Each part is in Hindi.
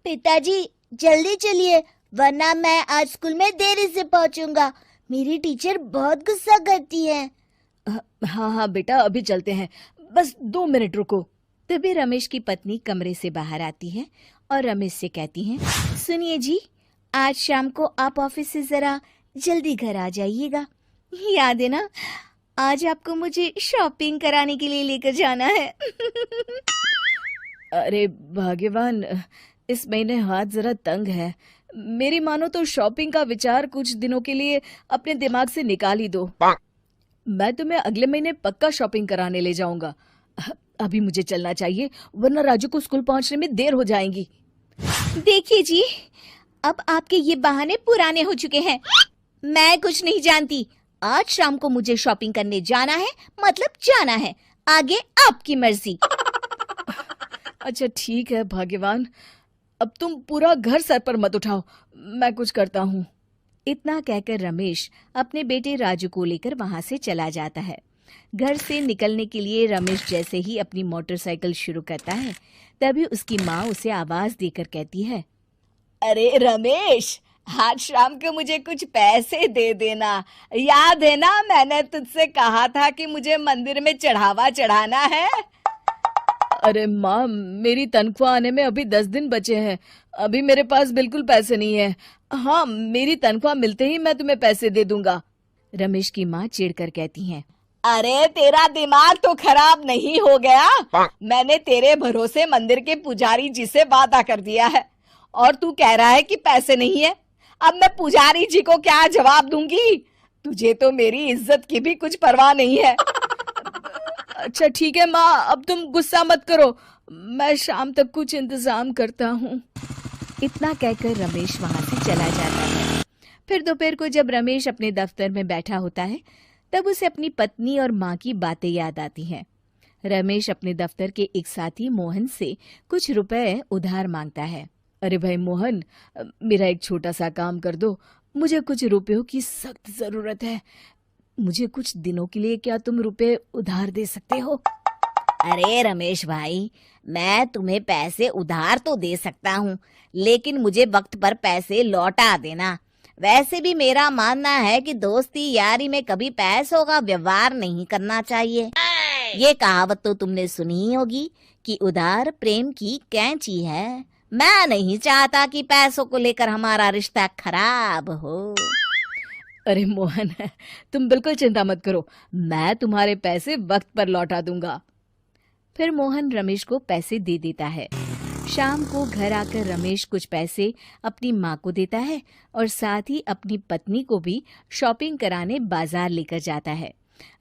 पिताजी जल्दी चलिए, वरना मैं आज स्कूल में देरी से पहुंचूंगा। मेरी टीचर बहुत गुस्सा करती है। हाँ हाँ बेटा, अभी चलते हैं, बस 2 मिनट रुको। तभी रमेश की पत्नी कमरे से बाहर आती है और रमेश से कहती है, सुनिए जी, आज शाम को आप ऑफिस से जरा जल्दी घर आ जाइएगा। याद है ना, आज आपको मुझे शॉपिंग कराने के लिए लेकर जाना है। अरे भाग्यवान, इस महीने हाथ जरा तंग है। मेरी मानो तो शॉपिंग का विचार कुछ दिनों के लिए अपने दिमाग से निकाल ही दो। मैं तुम्हें अगले महीने पक्का शॉपिंग कराने ले जाऊंगा। अभी मुझे चलना चाहिए, वरना राजू को स्कूल पहुंचने में देर हो जाएगी। देखिए जी, अब आपके ये बहाने पुराने हो चुके हैं। मैं कुछ नहीं जानती। आज शाम को मुझे शॉपिंग करने जाना है, मतलब जाना है। आगे आपकी मर्जी। अच्छा ठीक है भाग्यवान, अब तुम पूरा घर सर पर मत उठाओ, मैं कुछ करता हूँ। इतना कहकर रमेश अपने बेटे राजू को लेकर वहां से चला जाता है। घर से निकलने के लिए रमेश जैसे ही अपनी मोटरसाइकिल शुरू करता है, तभी उसकी माँ उसे आवाज देकर कहती है, अरे रमेश, आज शाम को मुझे कुछ पैसे दे देना। याद है ना, मैंने तुझसे कहा था कि मुझे मंदिर में चढ़ावा चढ़ाना है। अरे माँ, मेरी तनख्वाह आने में अभी 10 दिन बचे हैं। अभी मेरे पास बिल्कुल पैसे नहीं है। हाँ, मेरी तनख्वाह मिलते ही मैं तुम्हें पैसे दे दूंगा। रमेश की माँ चिढ़कर कहती हैं, अरे तेरा दिमाग तो खराब नहीं हो गया? मैंने तेरे भरोसे मंदिर के पुजारी जी से वादा कर दिया है और तू कह रहा है कि पैसे नहीं है। अब मैं पुजारी जी को क्या जवाब दूंगी? तुझे तो मेरी इज्जत की भी कुछ परवाह नहीं है। अच्छा ठीक है माँ, अब तुम गुस्सा मत करो, मैं शाम तक कुछ इंतजाम करता हूँ। इतना कहकर रमेश वहां से चला जाता है। फिर दोपहर को जब रमेश अपने दफ्तर में बैठा होता है, तब उसे अपनी पत्नी और माँ की बातें याद आती हैं। रमेश अपने दफ्तर के एक साथी मोहन से कुछ रुपए उधार मांगता है। अरे भाई मोहन, मेरा एक छोटा सा काम कर दो, मुझे कुछ रुपयों की सख्त जरूरत है। मुझे कुछ दिनों के लिए क्या तुम रुपए उधार दे सकते हो? अरे रमेश भाई, मैं तुम्हें पैसे उधार तो दे सकता हूँ, लेकिन मुझे वक्त पर पैसे लौटा देना। वैसे भी मेरा मानना है कि दोस्ती यारी में कभी पैसों का व्यवहार नहीं करना चाहिए। ये कहावत तो तुमने सुनी ही होगी कि उधार प्रेम की कैंची है। मैं नहीं चाहता कि पैसों को लेकर हमारा रिश्ता खराब हो। अरे मोहन, तुम बिल्कुल चिंता मत करो, मैं तुम्हारे पैसे वक्त पर लौटा दूंगा। फिर मोहन रमेश को पैसे दे देता है। शाम को घर आकर रमेश कुछ पैसे अपनी माँ को देता है और साथ ही अपनी पत्नी को भी शॉपिंग कराने बाजार लेकर जाता है।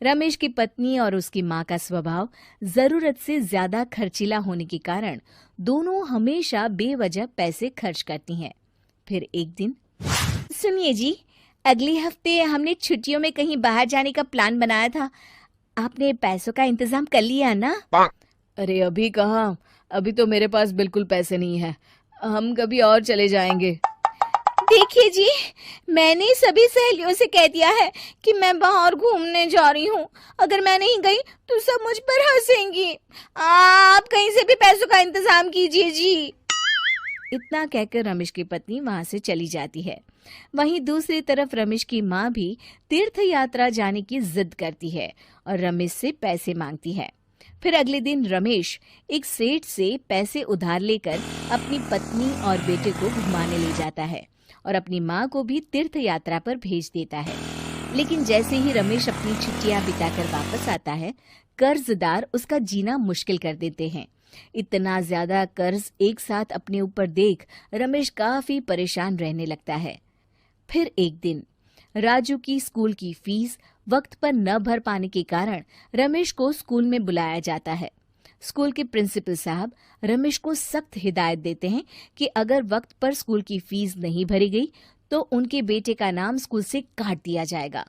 रमेश की पत्नी और उसकी माँ का स्वभाव जरूरत से ज्यादा खर्चीला होने के कारण दोनों हमेशा बेवजह पैसे खर्च करती हैं। फिर एक दिन, सुनिए जी, अगले हफ्ते हमने छुट्टियों में कहीं बाहर जाने का प्लान बनाया था। आपने पैसों का इंतजाम कर लिया ना? अरे अभी कहाँ, अभी तो मेरे पास बिल्कुल पैसे नहीं है। हम कभी और चले जाएंगे। देखिए जी, मैंने सभी सहेलियों से कह दिया है कि मैं बाहर घूमने जा रही हूँ। अगर मैं नहीं गई तो सब मुझ पर हंसेंगी। आप कहीं से भी पैसों का इंतजाम कीजिए जी। इतना कहकर रमेश की पत्नी वहां से चली जाती है। वहीं दूसरी तरफ रमेश की माँ भी तीर्थ यात्रा जाने की जिद करती है और रमेश से पैसे मांगती है। फिर अगले दिन रमेश एक सेठ से पैसे उधार लेकर अपनी पत्नी और बेटे को घुमाने ले जाता है और अपनी माँ को भी तीर्थ यात्रा पर भेज देता है। लेकिन जैसे ही रमेश अपनी छुट्टियां बिताकर वापस आता है, कर्जदार उसका जीना मुश्किल कर देते हैं। इतना ज्यादा कर्ज एक साथ अपने ऊपर देख रमेश काफी परेशान रहने लगता है। फिर एक दिन राजू की स्कूल की फीस वक्त पर न भर पाने के कारण रमेश को स्कूल में बुलाया जाता है। स्कूल के प्रिंसिपल साहब रमेश को सख्त हिदायत देते हैं कि अगर वक्त पर स्कूल की फीस नहीं भरी गई तो उनके बेटे का नाम स्कूल से काट दिया जाएगा।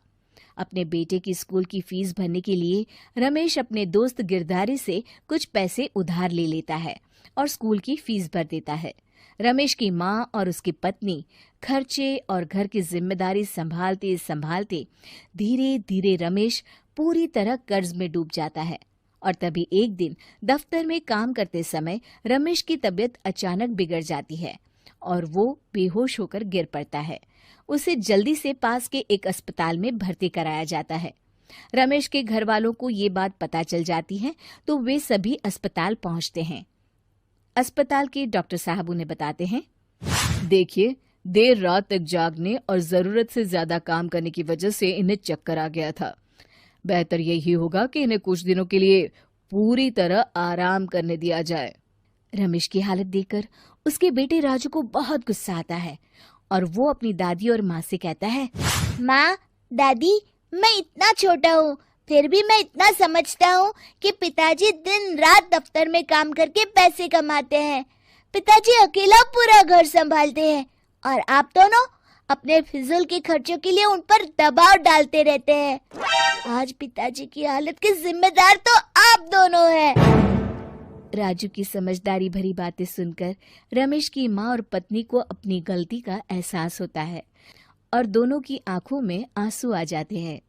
अपने बेटे की स्कूल की फीस भरने के लिए रमेश अपने दोस्त गिरधारी से कुछ पैसे उधार ले लेता है और स्कूल की फीस भर देता है। रमेश की माँ और उसकी पत्नी खर्चे और घर की जिम्मेदारी संभालते संभालते धीरे धीरे रमेश पूरी तरह कर्ज में डूब जाता है और तभी एक दिन दफ्तर में काम करते समय रमेश की तबीयत अचानक बिगड़ जाती है और वो बेहोश होकर गिर पड़ता है। उसे जल्दी से पास के एक अस्पताल में भर्ती कराया जाता है। रमेश के घर वालों को ये बात पता चल जाती है तो वे सभी अस्पताल पहुंचते हैं। अस्पताल के डॉक्टर साहब उन्हें बताते हैं, देखिए, देर रात तक जागने और जरूरत से ज्यादा काम करने की वजह से इन्हें चक्कर आ गया था। बेहतर यही होगा कि इन्हें कुछ दिनों के लिए पूरी तरह आराम करने दिया जाए। रमेश की हालत देखकर उसके बेटे राजू को बहुत गुस्सा आता है और वो अपनी दादी और माँ से कहता है, माँ, दादी, मैं इतना छोटा हूँ, फिर भी मैं इतना समझता हूँ कि पिताजी दिन रात दफ्तर में काम करके पैसे कमाते हैं। पिताजी अकेला पूरा घर संभालते हैं और आप दोनों अपने फिजूल के खर्चों के लिए उन पर दबाव डालते रहते हैं। आज पिताजी की हालत के जिम्मेदार तो आप दोनों हैं। राजू की समझदारी भरी बातें सुनकर रमेश की माँ और पत्नी को अपनी गलती का एहसास होता है और दोनों की आंखों में आंसू आ जाते हैं।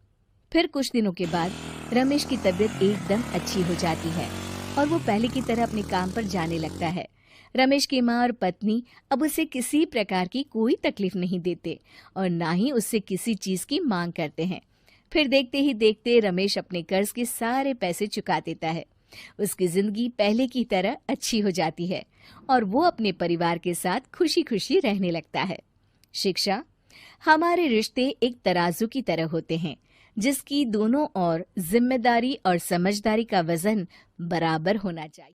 फिर कुछ दिनों के बाद रमेश की तबीयत एकदम अच्छी हो जाती है और वो पहले की तरह अपने काम पर जाने लगता है। रमेश की माँ और पत्नी अब उसे किसी प्रकार की कोई तकलीफ नहीं देते और ना ही उससे किसी चीज की मांग करते हैं। फिर देखते ही देखते रमेश अपने कर्ज के सारे पैसे चुका देता है। उसकी जिंदगी पहले की तरह अच्छी हो जाती है और वो अपने परिवार के साथ खुशी खुशी रहने लगता है। शिक्षा, हमारे रिश्ते एक तराजू की तरह होते हैं जिसकी दोनों ओर जिम्मेदारी और समझदारी का वजन बराबर होना चाहिए।